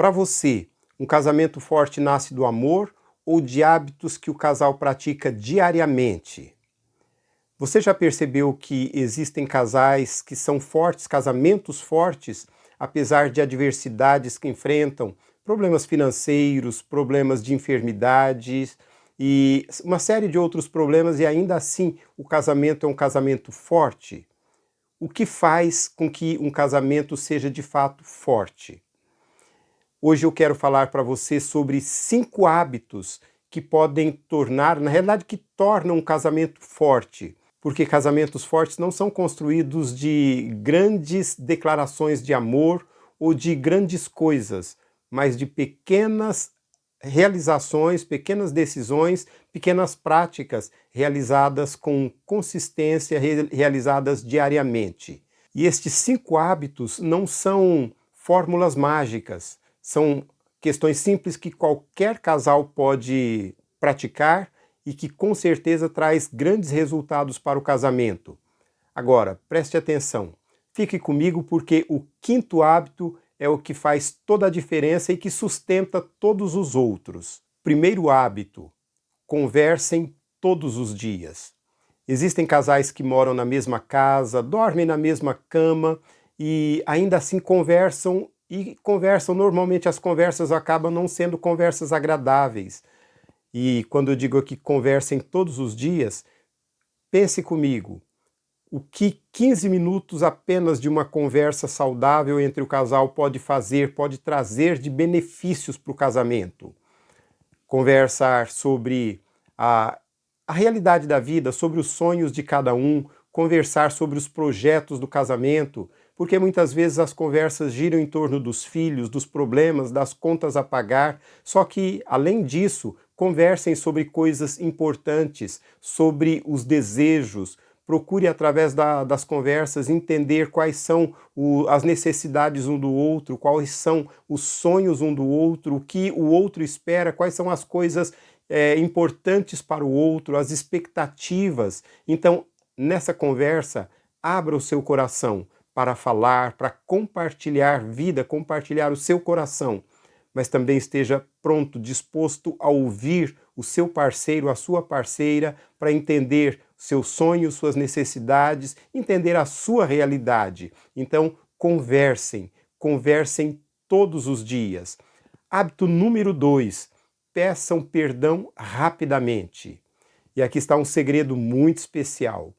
Para você, um casamento forte nasce do amor ou de hábitos que o casal pratica diariamente? Você já percebeu que existem casais que são fortes, casamentos fortes, apesar de adversidades que enfrentam, problemas financeiros, problemas de enfermidades e uma série de outros problemas, e ainda assim o casamento é um casamento forte? O que faz com que um casamento seja de fato forte? Hoje eu quero falar para você sobre 5 hábitos que podem tornar, na realidade, que tornam um casamento forte. Porque casamentos fortes não são construídos de grandes declarações de amor ou de grandes coisas, mas de pequenas realizações, pequenas decisões, pequenas práticas realizadas com consistência, realizadas diariamente. E estes 5 hábitos não são fórmulas mágicas, são questões simples que qualquer casal pode praticar e que com certeza traz grandes resultados para o casamento. Agora, preste atenção, fique comigo porque o 5º hábito é o que faz toda a diferença e que sustenta todos os outros. Primeiro hábito: conversem todos os dias. Existem casais que moram na mesma casa, dormem na mesma cama e ainda assim conversam. E conversam, normalmente as conversas acabam não sendo conversas agradáveis. E quando eu digo aqui conversem todos os dias, pense comigo, o que 15 minutos apenas de uma conversa saudável entre o casal pode fazer, pode trazer de benefícios para o casamento. Conversar sobre a realidade da vida, sobre os sonhos de cada um, conversar sobre os projetos do casamento, porque muitas vezes as conversas giram em torno dos filhos, dos problemas, das contas a pagar, só que, além disso, conversem sobre coisas importantes, sobre os desejos. Procure, através das conversas, entender quais são as necessidades um do outro, quais são os sonhos um do outro, o que o outro espera, quais são as coisas importantes para o outro, as expectativas. Então, nessa conversa, abra o seu coração para falar, para compartilhar vida, compartilhar o seu coração, mas também esteja pronto, disposto a ouvir o seu parceiro, a sua parceira, para entender seus sonhos, suas necessidades, entender a sua realidade. Então, conversem todos os dias. Hábito número 2, peçam perdão rapidamente. E aqui está um segredo muito especial.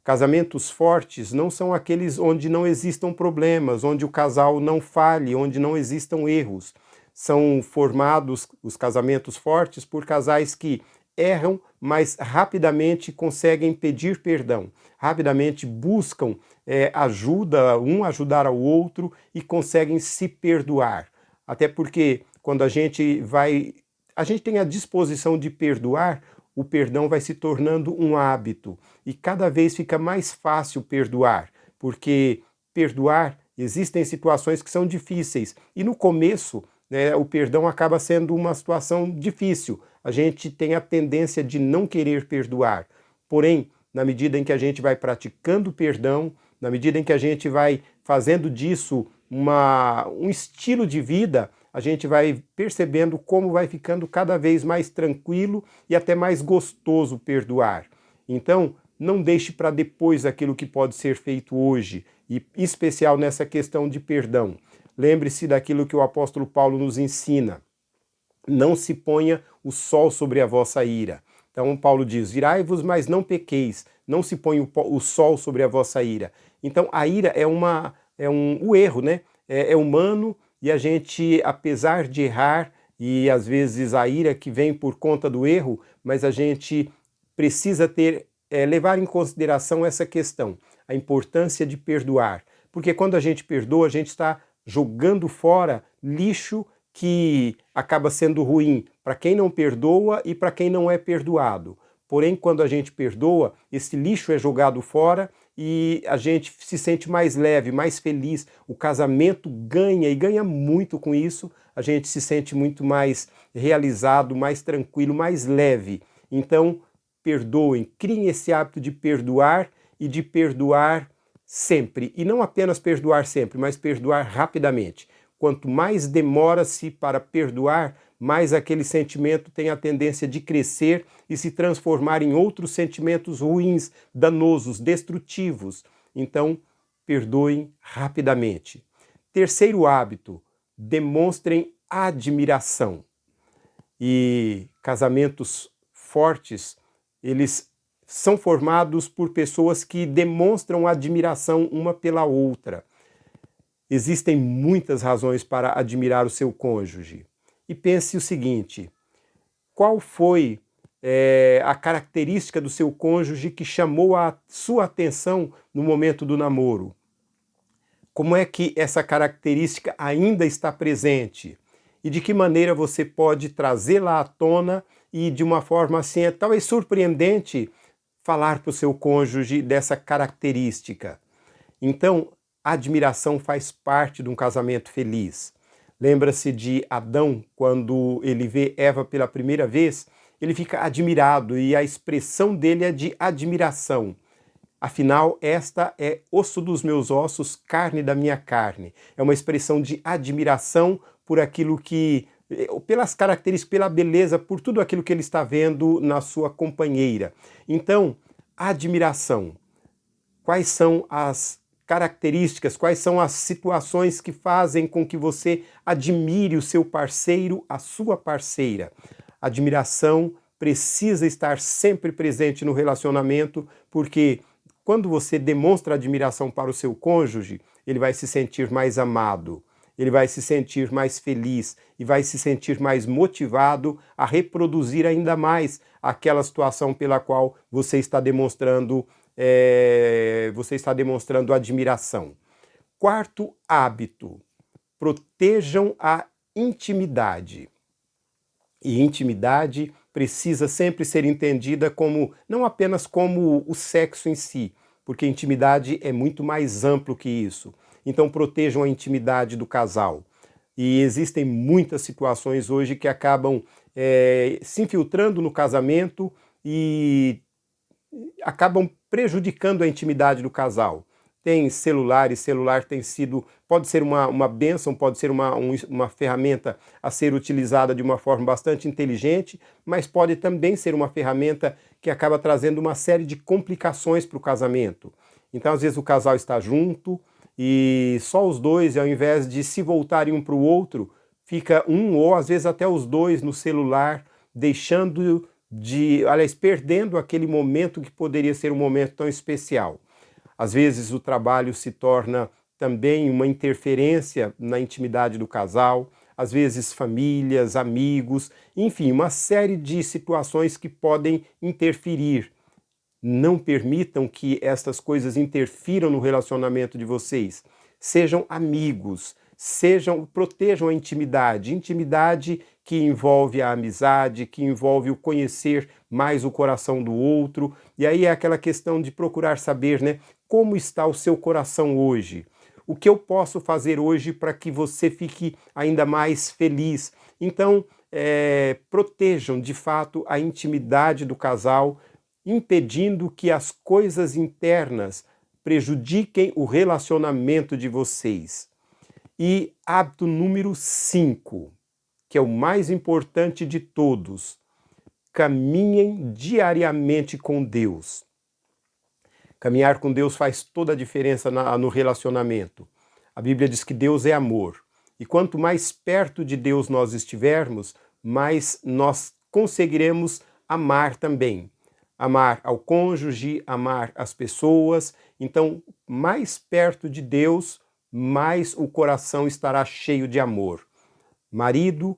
Casamentos fortes não são aqueles onde não existam problemas, onde o casal não falhe, onde não existam erros. São formados os casamentos fortes por casais que erram, mas rapidamente conseguem pedir perdão, rapidamente buscam ajuda, um ajudar ao outro e conseguem se perdoar. Até porque quando a gente tem a disposição de perdoar, o perdão vai se tornando um hábito e cada vez fica mais fácil perdoar, porque perdoar, existem situações que são difíceis e no começo, né, o perdão acaba sendo uma situação difícil. A gente tem a tendência de não querer perdoar. Porém, na medida em que a gente vai praticando o perdão, na medida em que a gente vai fazendo disso um estilo de vida, a gente vai percebendo como vai ficando cada vez mais tranquilo e até mais gostoso perdoar. Então, não deixe para depois aquilo que pode ser feito hoje, e em especial nessa questão de perdão. Lembre-se daquilo que o apóstolo Paulo nos ensina. Não se ponha o sol sobre a vossa ira. Então Paulo diz, irai-vos, mas não pequeis. Não se põe o sol sobre a vossa ira. Então a ira o erro, né? É humano e a gente, apesar de errar, e às vezes a ira que vem por conta do erro, mas a gente precisa levar em consideração essa questão, a importância de perdoar. Porque quando a gente perdoa, a gente está jogando fora lixo que acaba sendo ruim para quem não perdoa e para quem não é perdoado. Porém, quando a gente perdoa, esse lixo é jogado fora e a gente se sente mais leve, mais feliz. O casamento ganha e ganha muito com isso. A gente se sente muito mais realizado, mais tranquilo, mais leve. Então, perdoem, criem esse hábito de perdoar e de perdoar sempre. E não apenas perdoar sempre, mas perdoar rapidamente. quanto mais demora-se para perdoar, mais aquele sentimento tem a tendência de crescer e se transformar em outros sentimentos ruins, danosos, destrutivos. Então, perdoem rapidamente. Terceiro hábito, demonstrem admiração. E casamentos fortes, eles são formados por pessoas que demonstram admiração uma pela outra. Existem muitas razões para admirar o seu cônjuge. E pense o seguinte, qual foi a característica do seu cônjuge que chamou a sua atenção no momento do namoro? Como é que essa característica ainda está presente? E de que maneira você pode trazê-la à tona e, de uma forma assim, talvez surpreendente, falar para o seu cônjuge dessa característica? Então, a admiração faz parte de um casamento feliz. Lembra-se de Adão, quando ele vê Eva pela primeira vez, ele fica admirado e a expressão dele é de admiração. Afinal, esta é osso dos meus ossos, carne da minha carne. É uma expressão de admiração por aquilo que, pelas características, pela beleza, por tudo aquilo que ele está vendo na sua companheira. Então, admiração. Quais são as características, quais são as situações que fazem com que você admire o seu parceiro, a sua parceira? Admiração precisa estar sempre presente no relacionamento, porque quando você demonstra admiração para o seu cônjuge, ele vai se sentir mais amado, ele vai se sentir mais feliz e vai se sentir mais motivado a reproduzir ainda mais aquela situação pela qual você está demonstrando admiração. Quarto hábito, protejam a intimidade. E intimidade precisa sempre ser entendida como, não apenas como o sexo em si, porque intimidade é muito mais amplo que isso. Então protejam a intimidade do casal. E existem muitas situações hoje que acabam se infiltrando no casamento e acabam prejudicando a intimidade do casal. Tem celular, e celular pode ser uma bênção, pode ser uma ferramenta a ser utilizada de uma forma bastante inteligente, mas pode também ser uma ferramenta que acaba trazendo uma série de complicações para o casamento. Então, às vezes, o casal está junto e só os dois, ao invés de se voltarem um para o outro, fica um ou às vezes até os dois no celular, perdendo aquele momento que poderia ser um momento tão especial. Às vezes o trabalho se torna também uma interferência na intimidade do casal, às vezes famílias, amigos, enfim, uma série de situações que podem interferir. Não permitam que estas coisas interfiram no relacionamento de vocês. Sejam amigos, protejam a intimidade que envolve a amizade, que envolve o conhecer mais o coração do outro. E aí é aquela questão de procurar saber, né, como está o seu coração hoje? O que eu posso fazer hoje para que você fique ainda mais feliz? Então, protejam de fato a intimidade do casal, impedindo que as coisas internas prejudiquem o relacionamento de vocês. E hábito número 5, que é o mais importante de todos: caminhem diariamente com Deus. Caminhar com Deus faz toda a diferença no relacionamento. A Bíblia diz que Deus é amor. E quanto mais perto de Deus nós estivermos, mais nós conseguiremos amar também. Amar ao cônjuge, amar as pessoas. Então, mais perto de Deus, mais o coração estará cheio de amor. Marido,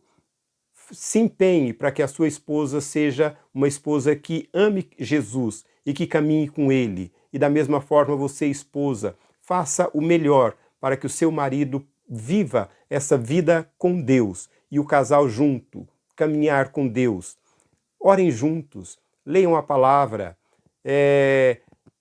se empenhe para que a sua esposa seja uma esposa que ame Jesus e que caminhe com Ele. E da mesma forma você, esposa, faça o melhor para que o seu marido viva essa vida com Deus e o casal junto, caminhar com Deus. Orem juntos, leiam a palavra,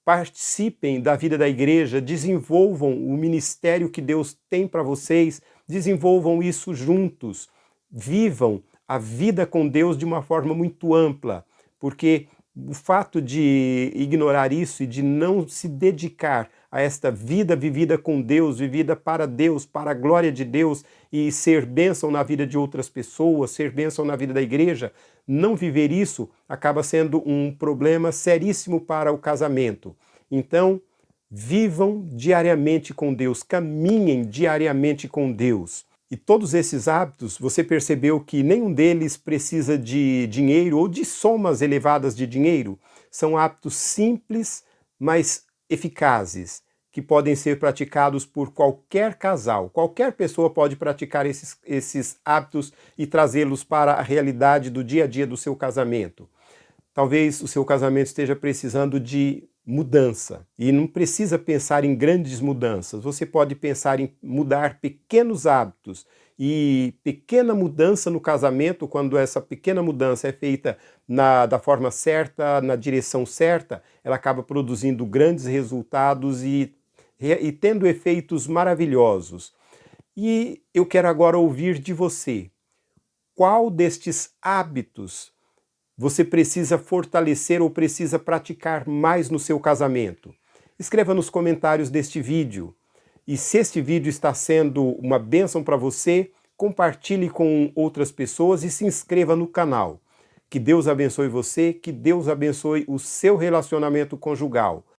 participem da vida da igreja, desenvolvam o ministério que Deus tem para vocês, desenvolvam isso juntos, vivam a vida com Deus de uma forma muito ampla, porque o fato de ignorar isso e de não se dedicar a esta vida vivida com Deus, vivida para Deus, para a glória de Deus e ser bênção na vida de outras pessoas, ser bênção na vida da igreja, não viver isso acaba sendo um problema seríssimo para o casamento. Então, vivam diariamente com Deus, caminhem diariamente com Deus. E todos esses hábitos, você percebeu que nenhum deles precisa de dinheiro ou de somas elevadas de dinheiro? São hábitos simples, mas eficazes, que podem ser praticados por qualquer casal. Qualquer pessoa pode praticar esses hábitos e trazê-los para a realidade do dia a dia do seu casamento. Talvez o seu casamento esteja precisando de mudança. E não precisa pensar em grandes mudanças. Você pode pensar em mudar pequenos hábitos. E pequena mudança no casamento, quando essa pequena mudança é feita da forma certa, na direção certa, ela acaba produzindo grandes resultados e tendo efeitos maravilhosos. E eu quero agora ouvir de você. Qual destes hábitos você precisa fortalecer ou precisa praticar mais no seu casamento? Escreva nos comentários deste vídeo. E se este vídeo está sendo uma bênção para você, compartilhe com outras pessoas e se inscreva no canal. Que Deus abençoe você, que Deus abençoe o seu relacionamento conjugal.